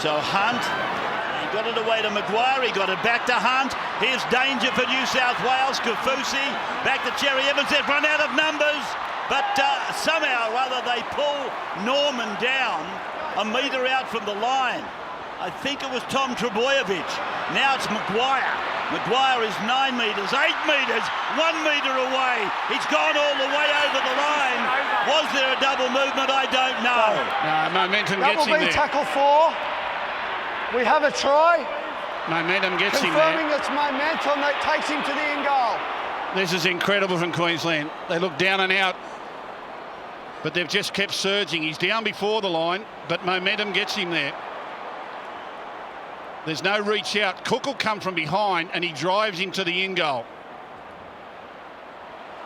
So Hunt, he got it away to Maguire, he got it back to Hunt. Here's danger for New South Wales. Kafusi, back to Cherry Evans. They've run out of numbers, but somehow or other they pull Norman down a metre out from the line. I think it was Tom Trebojevic. Now it's Maguire. Maguire is 9 metres, 8 metres, 1 metre away. He's gone all the way over the line. Was there a double movement? I don't know. No, momentum gets him there. That will be tackle 4. We have a try. Momentum gets him there. Confirming it's momentum that takes him to the end goal. This is incredible from Queensland. They look down and out, but they've just kept surging. He's down before the line, but momentum gets him there. There's no reach out. Cook will come from behind and he drives him to the in goal.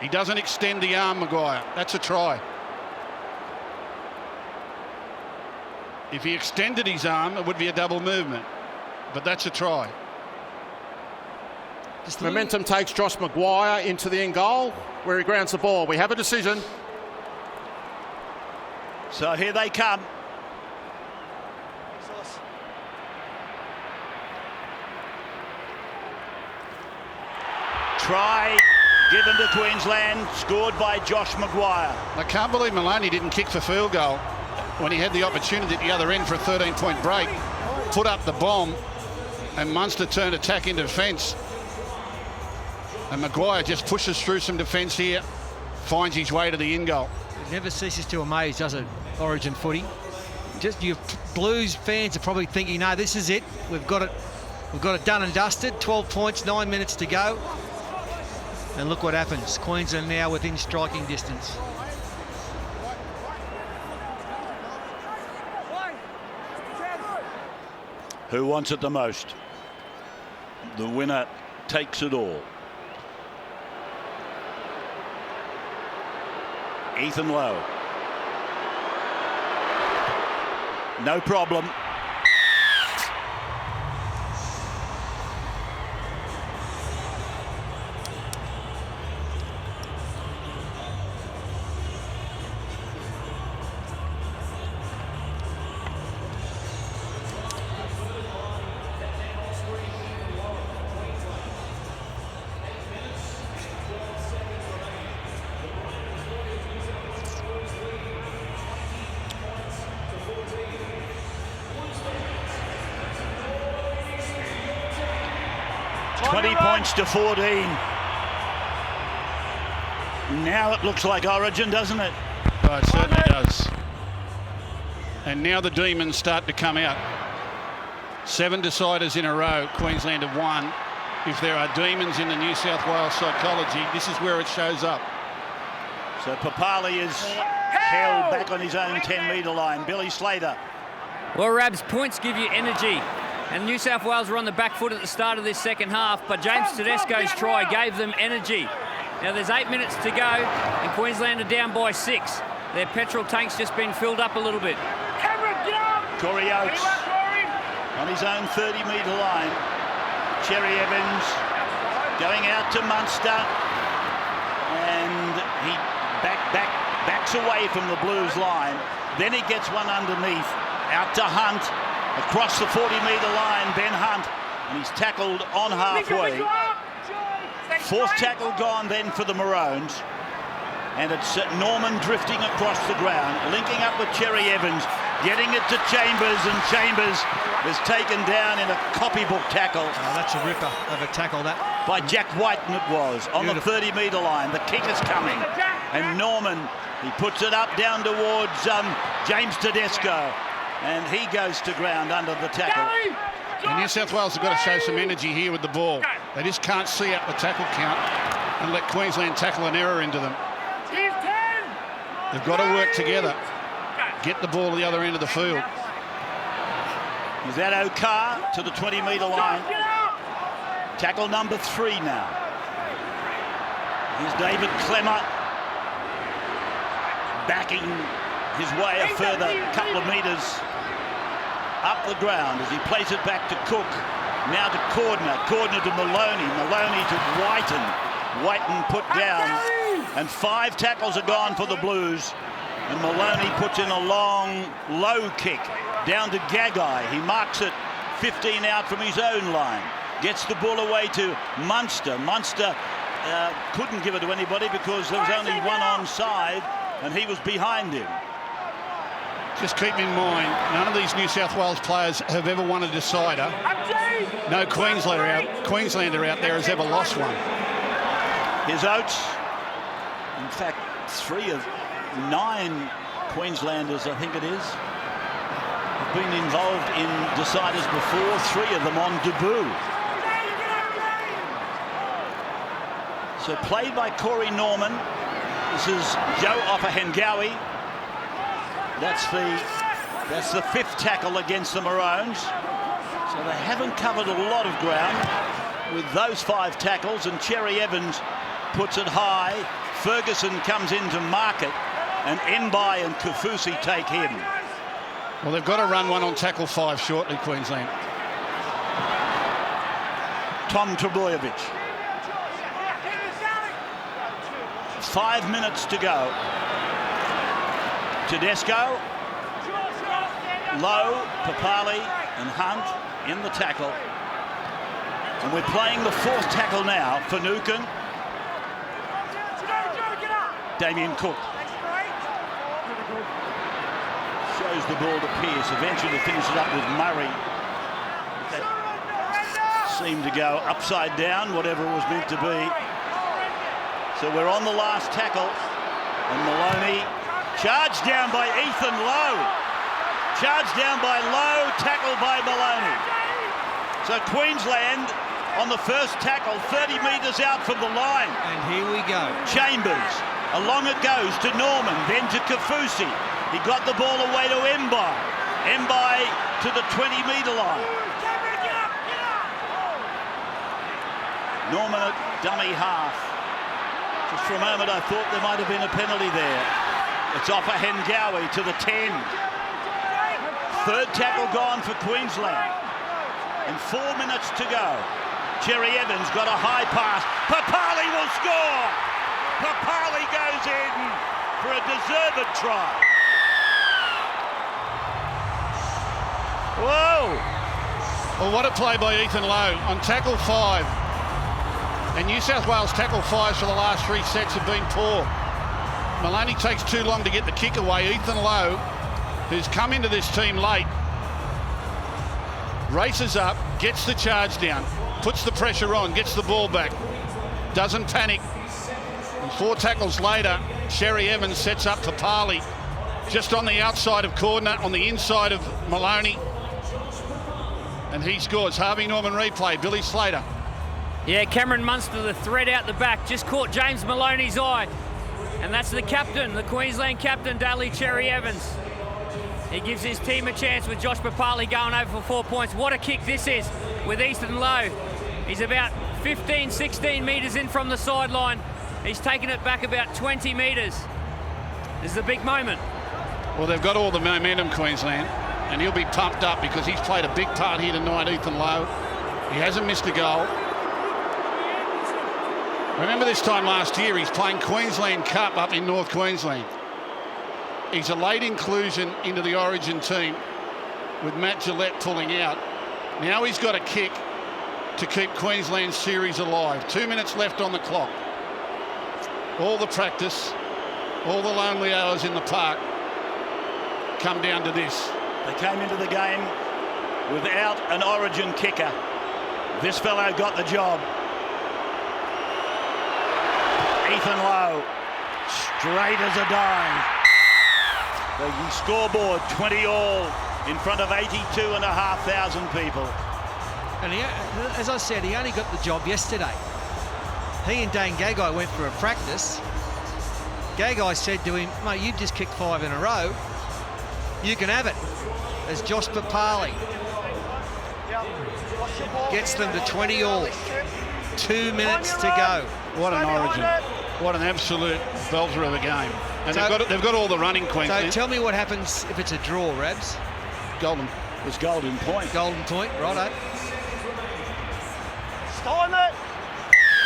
He doesn't extend the arm, Maguire. That's a try. If he extended his arm, it would be a double movement. But that's a try. Momentum takes Josh Maguire into the end goal where he grounds the ball. We have a decision. So here they come. Try given to Queensland, scored by Josh Maguire. I can't believe Maloney didn't kick for field goal when he had the opportunity at the other end for a 13-point break. Put up the bomb and Munster turned attack into defence. And Maguire just pushes through some defence here, finds his way to the in goal. It never ceases to amaze, does it, Origin footy? Just your Blues fans are probably thinking, no, this is it. We've got it done and dusted. 12 points, 9 minutes to go. And look what happens. Queensland now within striking distance. Who wants it the most? The winner takes it all. Ethan Lowe. No problem. To 14. Now it looks like Origin, doesn't it? Oh, it certainly does. And now the demons start to come out. 7 deciders in a row Queensland have won. If there are demons in the New South Wales psychology, this is where it shows up. So Papali is held back on his own 10-metre line. Billy Slater. Well, Rabs, points give you energy. And New South Wales were on the back foot at the start of this second half, but James Tedesco's try gave them energy. Now there's 8 minutes to go, and Queensland are down by 6. Their petrol tank's just been filled up a little bit. Corey Oates on his own 30-metre line. Cherry Evans going out to Munster, and he backs away from the Blues line. Then he gets one underneath, out to Hunt. Across the 40-metre line, Ben Hunt, and he's tackled on halfway. Fourth tackle gone then for the Maroons. And it's Norman drifting across the ground, linking up with Cherry Evans, getting it to Chambers, and Chambers is taken down in a copybook tackle. Oh, that's a ripper of a tackle, that. By Jack Whiten it was, on Beautiful. The 30-metre line. The kick is coming. And Norman, he puts it up down towards James Tedesco. And he goes to ground under the tackle. And New South Wales have got to show some energy here with the ball. They just can't see out the tackle count and let Queensland tackle an error into them. They've got to work together. Get the ball to the other end of the field. Is that Okar to the 20-metre line? Tackle number 3 now. Here's David Clemmer backing his way a further couple of metres up the ground as he plays it back to Cook. Now to Cordner. Cordner to Maloney. Maloney to Whiten. Whiten put down. And 5 tackles are gone for the Blues. And Maloney puts in a long, low kick Down to Gagai. He marks it 15 out from his own line. Gets the ball away to Munster. Munster couldn't give it to anybody because there was only one onside and he was behind him. Just keep in mind, none of these New South Wales players have ever won a decider. No Queenslander out there has ever lost one. Here's Oates. In fact, 3 of 9 Queenslanders, I think it is, have been involved in deciders before, 3 of them on debut. So played by Corey Norman. This is Joe Offahengawi. That's the 5th tackle against the Maroons. So they haven't covered a lot of ground with those 5 tackles, and Cherry Evans puts it high. Ferguson comes in to mark it, and Mbai and Kafusi take him. Well, they've got to run one on tackle 5 shortly, Queensland. Tom Trbojevic. 5 minutes to go. Tedesco, Lowe, Papali and Hunt in the tackle. And we're playing the 4th tackle now for Nukin. Damien Cook. Shows the ball to Pearce. Eventually finishes it up with Murray. That seemed to go upside down, whatever it was meant to be. So we're on the last tackle. And Maloney charged down by Ethan Lowe. Charged down by Lowe, tackled by Maloney. So Queensland on the first tackle, 30 metres out from the line. And here we go. Chambers, along it goes to Norman, then to Kafusi. He got the ball away to Mbai. Mbai to the 20-metre line. Norman at dummy half. Just for a moment I thought there might have been a penalty there. It's Offahengawi to the 10. 3rd tackle gone for Queensland. And 4 minutes to go. Cherry Evans got a high pass. Papali will score! Papali goes in for a deserved try. Whoa! Well, what a play by Ethan Lowe on tackle 5. And New South Wales tackle 5s for the last 3 sets have been poor. Maloney takes too long to get the kick away. Ethan Lowe, who's come into this team late, races up, gets the charge down, puts the pressure on, gets the ball back, doesn't panic. And 4 tackles later, Cherry Evans sets up for Papali, just on the outside of Cordner, on the inside of Maloney. And he scores. Harvey Norman replay, Billy Slater. Yeah, Cameron Munster, the thread out the back, just caught James Maloney's eye. And that's the captain, the Queensland captain, Daly Cherry Evans. He gives his team a chance with Josh Papali going over for 4 points. What a kick this is with Ethan Lowe. He's about 15, 16 metres in from the sideline. He's taken it back about 20 metres. This is a big moment. Well, they've got all the momentum, Queensland, and he'll be pumped up because he's played a big part here tonight, Ethan Lowe. He hasn't missed a goal. Remember this time last year, he's playing Queensland Cup up in North Queensland. He's a late inclusion into the Origin team with Matt Gillette pulling out. Now he's got a kick to keep Queensland's series alive. 2 minutes left on the clock. All the practice, all the lonely hours in the park come down to this. They came into the game without an Origin kicker. This fellow got the job. Ethan Lowe, straight as a dime. The scoreboard 20-all in front of 82,500 people. And as I said, he only got the job yesterday. He and Dane Gagai went for a practice. Gagai said to him, mate, you've just kicked 5 in a row. You can have it. As Josh Papali gets them to 20-all. 2 minutes to go. What an Origin. What an absolute belter of a game. And so, they've got all the running, Queensland. So tell me what happens if it's a draw, Rabs. Golden. It was Golden Point. Golden Point, righto.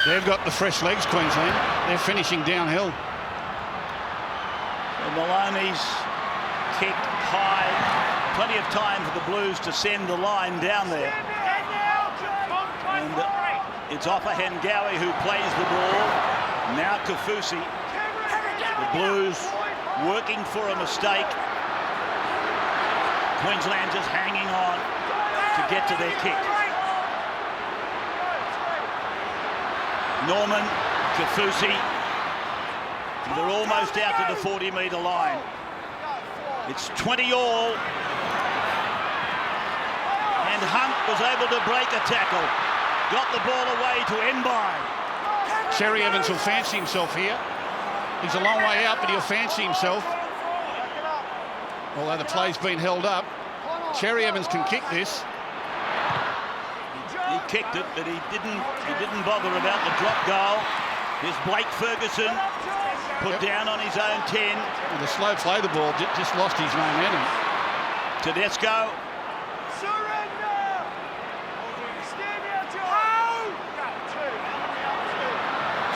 They've got the fresh legs, Queensland. They're finishing downhill. And Maloney's kick high, plenty of time for the Blues to send the line down there. And it's Offa Hengawi who plays the ball. Now Kafusi. The Blues working for a mistake. Queensland just hanging on to get to their kick. Norman, Kafusi. They're almost out to the 40-metre line. It's 20 all. And Hunt was able to break a tackle. Got the ball away to Mbai. Cherry Evans will fancy himself here. He's a long way out, but he'll fancy himself. Although the play's been held up. Cherry Evans can kick this. He kicked it, but he didn't bother about the drop goal. Here's Blake Ferguson put down on his own 10. Well, the slow play the ball just lost his momentum. Tedesco.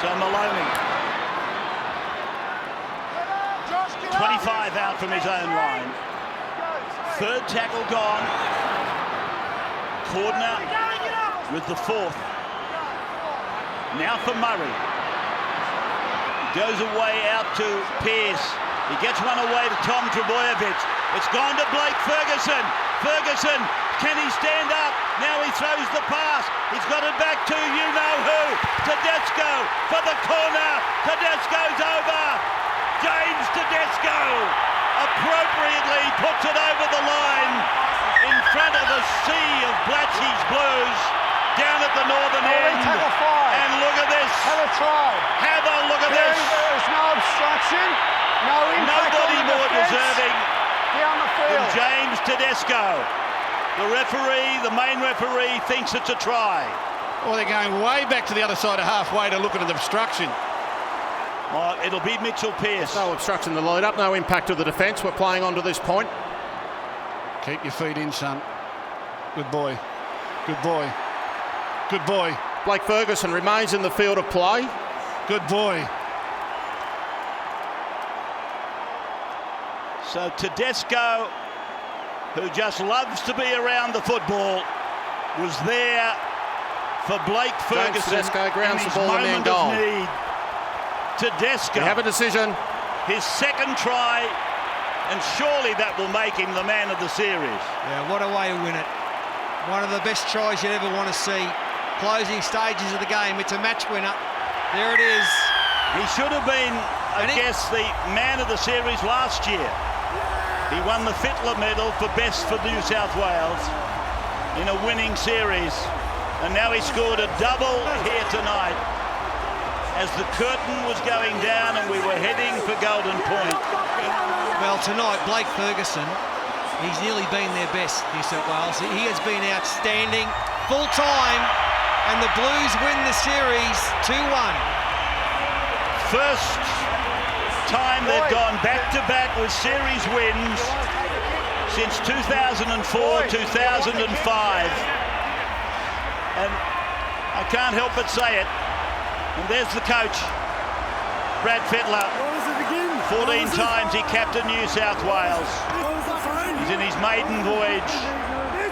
So Maloney. 25 out from his own line. Third tackle gone. Cordner with the fourth. Now for Murray. Goes away out to Pearce. He gets one away to Tom Trebojevic. It's gone to Blake Ferguson. Ferguson, can he stand up? Now he throws the pass. He's got it back to you-know-who. Tedesco for the corner. Tedesco's over. James Tedesco appropriately puts it over the line in front of a sea of Blatchy's Blues down at the northern end. And look at this. Have a try. Have a look at this. There's no obstruction. No impact. Nobody on the more defense. deserving Down the than field. James Tedesco. The referee, the main referee, thinks it's a try. Well, they're going way back to the other side of halfway to look at an obstruction. Oh, it'll be Mitchell Pearce. No obstruction the lead up, no impact to the defence. We're playing on to this point. Keep your feet in, son. Good boy. Good boy. Good boy. Blake Ferguson remains in the field of play. Good boy. So Tedesco, who just loves to be around the football, was there for Blake Ferguson. Tedesco grounds the ball in the end of goal. need. Tedesco. We have a decision. His second try, and surely that will make him the man of the series. Yeah, what a way to win it. One of the best tries you'd ever want to see. Closing stages of the game. It's a match winner. There it is. He should have been, I guess, the man of the series last year. He won the Fittler medal for best for New South Wales in a winning series. And now he scored a double here tonight as the curtain was going down and we were heading for Golden Point. Well, tonight, Blake Ferguson, he's nearly been their best, New South Wales. He has been outstanding, full time, and the Blues win the series 2-1. First time they've gone back-to-back with series wins since 2004, 2005. And I can't help but say it. And there's the coach, Brad Fittler. 14 times he captained New South Wales. He's in his maiden voyage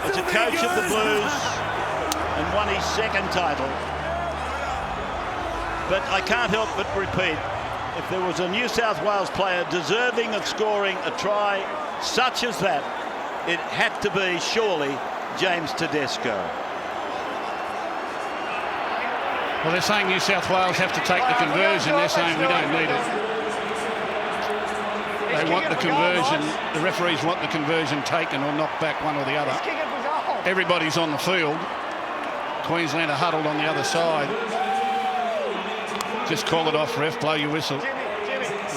as a coach of the Blues and won his second title. But I can't help but repeat, if there was a New South Wales player deserving of scoring a try such as that, it had to be surely James Tedesco. Well, they're saying New South Wales have to take the conversion. They're saying we don't need it. They want the conversion. The referees want the conversion taken or knocked back, one or the other. Everybody's on the field. Queensland are huddled on the other side. Just call it off, ref. Blow your whistle.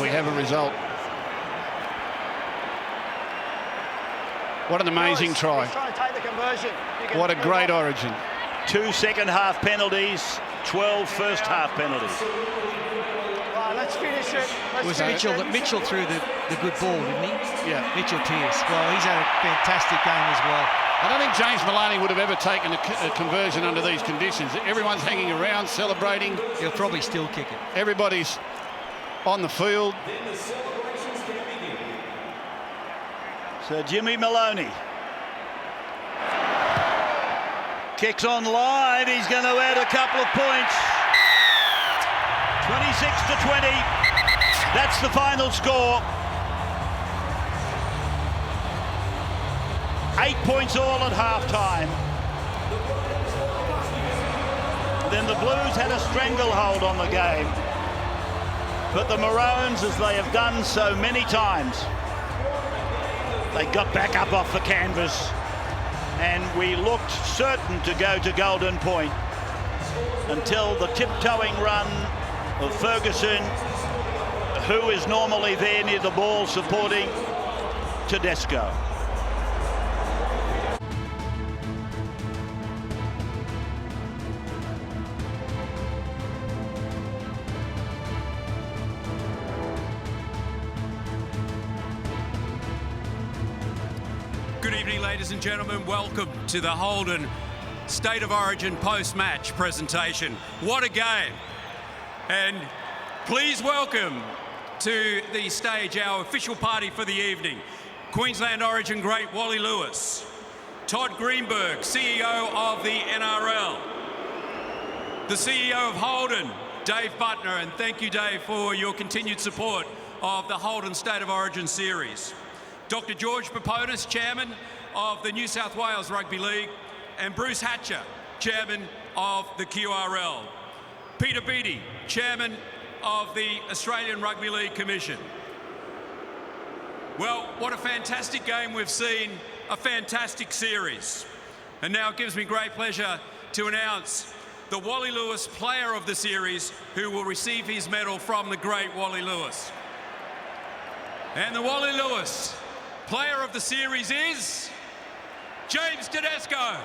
We have a result. What an amazing try. What a great origin. 2 second-half penalties, 12 first-half penalties. Right, let's finish it. It was Mitchell threw the good ball, didn't he? Yeah. Mitchell Pearce. Well, he's had a fantastic game as well. I don't think James Maloney would have ever taken a conversion under these conditions. Everyone's hanging around, celebrating. He'll probably still kick it. Everybody's on the field. So So Jimmy Maloney kicks on line. He's going to add a couple of points. 26-20. That's the final score. 8 points all at half-time. Then the Blues had a stranglehold on the game. But the Maroons, as they have done so many times, they got back up off the canvas and we looked certain to go to Golden Point until the tiptoeing run of Ferguson, who is normally there near the ball supporting Tedesco. Good evening, ladies and gentlemen. Welcome to the Holden State of Origin post-match presentation. What a game. And please welcome to the stage our official party for the evening. Queensland Origin great Wally Lewis, Todd Greenberg, CEO of the NRL, the CEO of Holden, Dave Butner, and thank you, Dave, for your continued support of the Holden State of Origin series. Dr. George Paponis, Chairman of the New South Wales Rugby League, and Bruce Hatcher, Chairman of the QRL. Peter Beattie, Chairman of the Australian Rugby League Commission. Well, what a fantastic game we've seen, a fantastic series. And now it gives me great pleasure to announce the Wally Lewis Player of the Series, who will receive his medal from the great Wally Lewis. And the Wally Lewis Player of the Series is James Tedesco.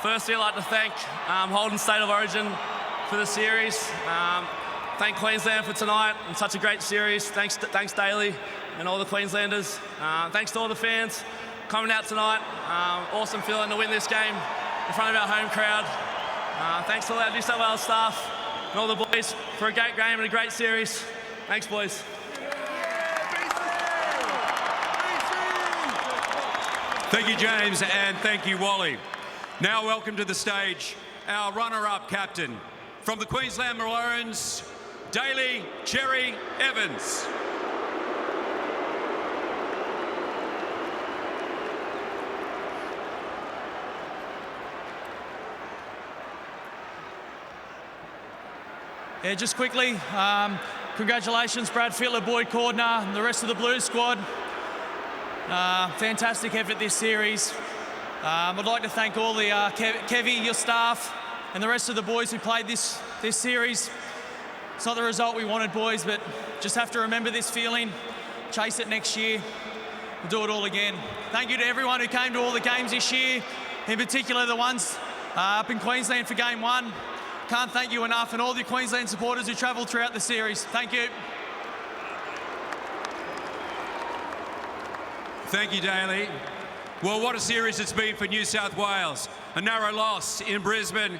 Firstly, I'd like to thank Holden State of Origin for the series. Thank Queensland for tonight and such a great series. Thanks Daly and all the Queenslanders. Thanks to all the fans coming out tonight. Awesome feeling to win this game in front of our home crowd. Thanks to all our New South Wales staff and all the boys for a great game and a great series. Thanks, boys. Thank you, James, and thank you, Wally. Now welcome to the stage our runner-up captain from the Queensland Maroons, Daly Cherry Evans. Yeah, just quickly, congratulations Brad Fittler, Boyd Cordner, and the rest of the Blues squad. Fantastic effort this series. I'd like to thank all the Kevy, your staff, and the rest of the boys who played this series. It's not the result we wanted, boys, but just have to remember this feeling, chase it next year, we'll do it all again. Thank you to everyone who came to all the games this year, in particular the ones up in Queensland for Game 1. Can't thank you enough, and all the Queensland supporters who travelled throughout the series. Thank you. Thank you, Daly. Well, what a series it's been for New South Wales. A narrow loss in Brisbane,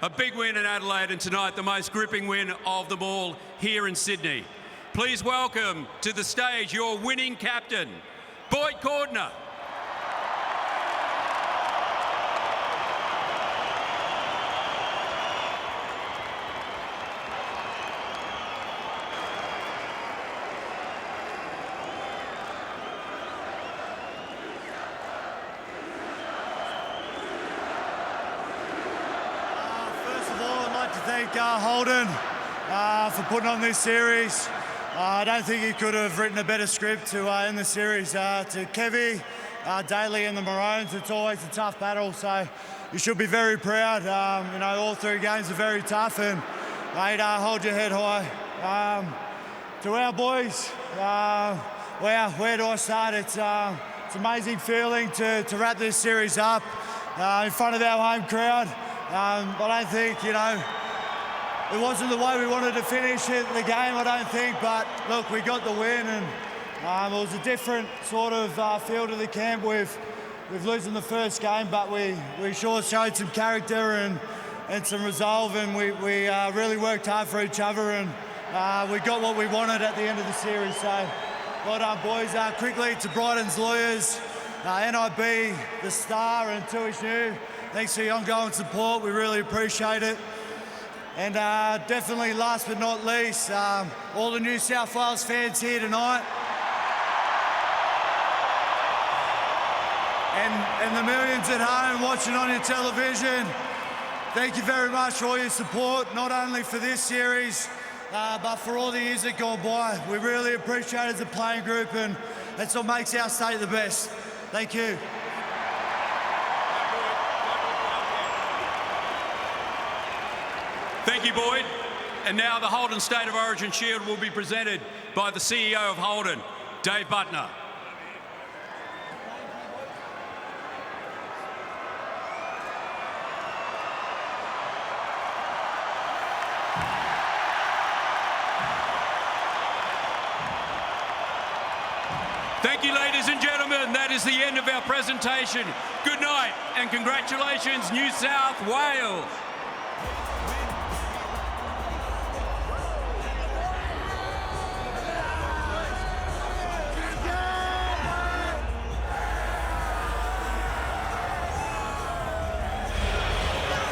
a big win in Adelaide, and tonight the most gripping win of them all here in Sydney. Please welcome to the stage your winning captain, Boyd Cordner. Thank Holden for putting on this series. I don't think he could have written a better script to end the series. To Kevy, Daly and the Maroons, it's always a tough battle, so you should be very proud. You know, all three games are very tough, and mate, hold your head high. To our boys, where do I start? It's an amazing feeling to wrap this series up in front of our home crowd. I don't think, it wasn't the way we wanted to finish the game, I don't think, but look, we got the win, and it was a different sort of feel to the camp with losing the first game, but we sure showed some character and some resolve, and we really worked hard for each other, and we got what we wanted at the end of the series. So well done, boys. Quickly to Brighton's lawyers, NIB, the Star, and Tuish New. Thanks for your ongoing support. We really appreciate it. And definitely, last but not least, all the New South Wales fans here tonight. And the millions at home watching on your television. Thank you very much for all your support, not only for this series, but for all the years that gone by. We really appreciate it as a playing group, and that's what makes our state the best. Thank you. Thank you, Boyd. And now the Holden State of Origin Shield will be presented by the CEO of Holden, Dave Butner. Thank you, ladies and gentlemen. That is the end of our presentation. Good night and congratulations, New South Wales.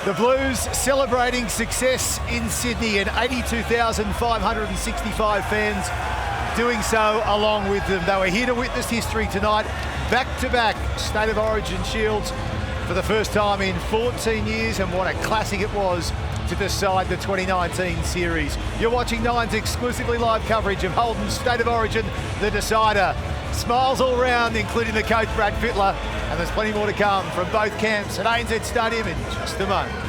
The Blues celebrating success in Sydney, and 82,565 fans doing so along with them. They were here to witness history tonight. Back-to-back State of Origin Shields for the first time in 14 years, and what a classic it was to decide the 2019 series. You're watching Nine's exclusively live coverage of Holden's State of Origin, the decider. Smiles all round, including the coach Brad Fittler, and there's plenty more to come from both camps at ANZ Stadium in just a moment.